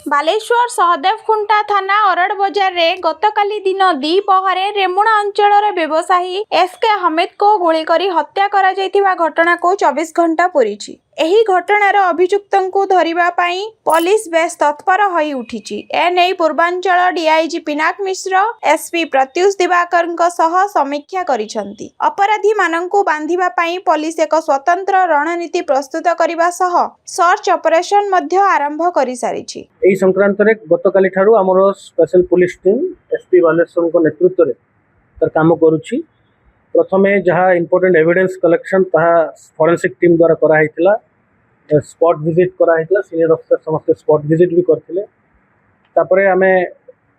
बालेश्वर सहदेवखुंटा थाना अरड़ बजार रे गतकाली दिन द्विपहरे रेमुणा अंचल व्यवसायी एसके हमीद को गुली करी हत्या करा जायतिबा घटना को 24 घंटा पूरी। एही घटनार अभियुक्तंकु धरिबा पई पुलिस बेस तत्पर होई उठिछि। एनै पूर्वांचल डीआईजी पिनाक मिश्र एसपी प्रत्युष दिवाकरଙ୍କ सह समीक्षा करिसंती। अपराधी मानंकु बांधिबा पई पुलिस एक स्वतंत्र रणनीति प्रस्तुत करिबा सह सर्च ऑपरेशन मध्य आरंभ करि सारिछि। एही संक्रांत रे गतकाली ठारू हमर special police team SP Baleshwar को नेतृत्व रे तर काम करूछि। प्रथमे जहाँ इंपोर्टेंट एविडेंस कलेक्शन ताहा फोरेंसिक टीम द्वारा करा हैतिला। स्पॉट विजिट करा हैतिला। सीनियर ऑफिसर समस्त स्पॉट विजिट भी करथिले। तापरे आमे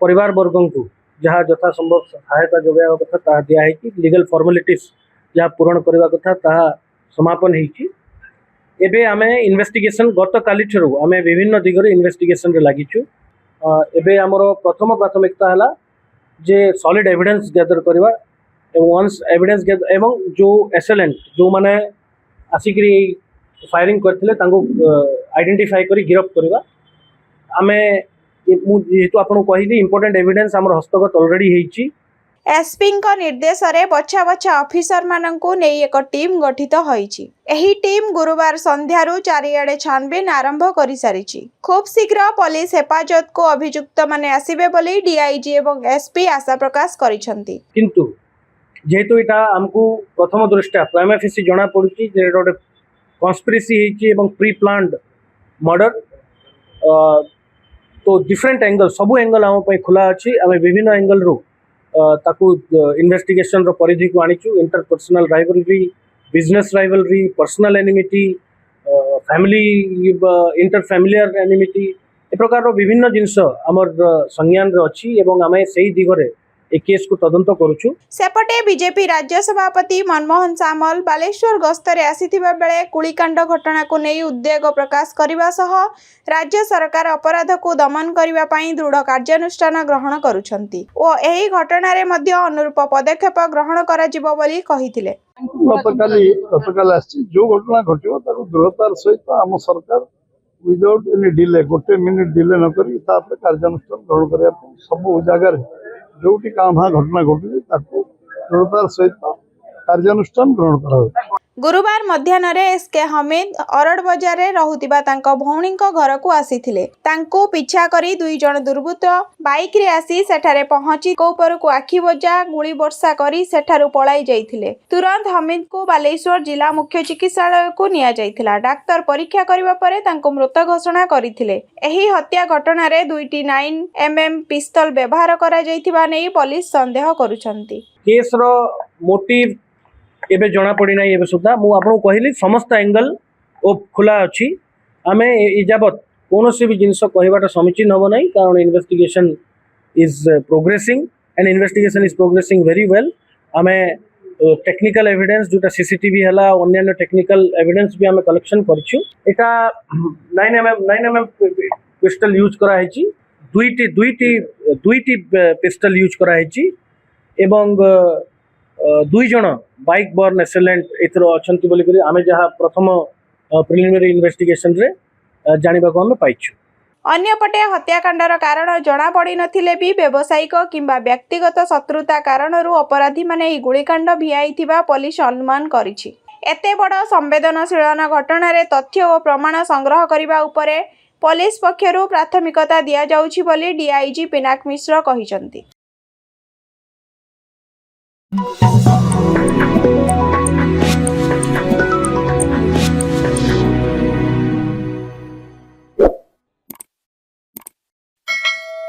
परिवार वर्गों को जहाँ यथा संभव सहायता जोगाइबा कथा ताहा दिया है कि लीगल फॉर्मेलिटीज जहाँ पूरण करबा कथा ताहा समापन ହେଇछि। एबे आमे इन्वेस्टिगेशन गतकाली ठारू आमे विभिन्न दिगरे इन्वेस्टिगेशन रे लागिछु। एबे हमरो प्रथम प्राथमिकता हला जे सॉलिड एविडेंस गैदर करबा वंस एविडेंस गैदर एवं जो एसएलएन जो माने आसिकरी फायरिंग करथिले तांको आइडेंटिफाई करी गिरफ्त करबा। आमे जेतु आपन कहिली इंपोर्टेंट एविडेंस हमर हस्तगत ऑलरेडी हेछि। एसपी निर्देश रे बछा बछा ऑफिसर मानंकु नै एक टीम गठित होईछि। एही टीम गुरुवार संध्यारू चारियाडे छानबीन आरंभ करि सारिछि। खूब शीघ्र पुलिस हेफाजत को अभियुक्त माने आसीबे बोली डीआईजी एवं एसपी आशा प्रकाश करिसंती। किंतु जेहेतु एटा हमकु प्रथम दृष्टया प्राइम फेसी जणा पडुछि जे एटा कन्स्पिरेसी हेछि एवं प्री प्लान्ड मर्डर। तो डिफरेंट एंगल सबु एंगल हम पई खुला अछि। आमे विभिन्न एंगल रो ताकू इन्वेस्टिगेशन रो परिधि को आनिछु। Interpersonal rivalry, business rivalry, personal enmity, family inter familiar enmity ए प्रकार रो विभिन्न जिंस हमर संज्ञान रे अछि एवं आमे सेही दिगरे ए केस को तदंत करूछु। सेपटे बीजेपी राज्य सभापति मनमोहन सामल बालेश्वर गस्तरे आसीथिबा बेले कुळीकांड घटना को नै उद्वेग प्रकाश करिबा सह राज्य सरकार अपराध को दमन करिबा पई दृढ़ कार्यानुष्ठान ग्रहण करूछंती ओ एही घटना रे मध्य अनुरूप पदक्षेप ग्रहण करा जिवो बोली कहिथिले। गतकाल आछि जो घटना घटियो ताको दृढ़तार सहित आम सरकार विदाउट एनी डिले गोटे मिनिट डिले न करी तापर कार्यानुष्ठान ग्रहण करिया सब जगह जोटी काम घटना घटी दृढ़तार सहित कार्यानुष्ठान ग्रहण करा। गुरुवार मध्याह्न एसके हमीद अरड़ बजार रे रहुतिबा तांको भौणीको घर को आसीथिले। तांको पिछा करी दुई जण दुर्बृत्त बाइक रे आसी सेठारे पहुंची कोपर को आखि बजा गुली वर्षा करी सेठारु पळाई जाइथिले। तुरंत हमीद को बालेश्वर जिला मुख्य चिकित्सालय को निया जाइथिला। डाक्टर परीक्षा करिबा परे तांको मृत घोषणा करिथिले। एही हत्या घटना रे 2टी 9mm पिस्तल व्यवहार करा जाइथिबा नै पुलिस संदेह करूछंती। केस रो मोटिव एबे जना पड़ी ना। एबे सुधा मु आपन कहली समस्त एंगल ओ खुला अछि। आमे इजाबत कोनोसी भी जिंस कहबाटा समीचीन होबो नै कारण investigation is progressing and investigation is progressing very well. आमे टेक्निकल एविडेंस जोटा सीसीटीवी हला अन्य टेक्निकल एविडेंस भी आमे कलेक्शन करछु। एटा 9mm पिस्टल यूज करा हैछि। दुईटी पिस्टल यूज करा हैछि एवं दुई जण बाइक बर्न एसेलेंट एथरो अछंती बोली करी आमे जहा प्रथम प्रिलिमिनरी इन्वेस्टिगेशन रे जानिबा को हम पाइछु। अन्यपटे हत्याकांडर कारण जना पड़ी नथिले भी व्यावसायिक किंबा व्यक्तिगत शत्रुता कारणरू अपराधी माने गुलीकांड भिआइथिबा पुलिस अनुमान करिछि। एते बड़ संवेदनशील घटना रे तथ्य और प्रमाण संग्रह करिबा उपरे पुलिस पक्षरु प्राथमिकता दिया जाउछि बोली डीआईजी पिनाक मिश्र कहिसंती।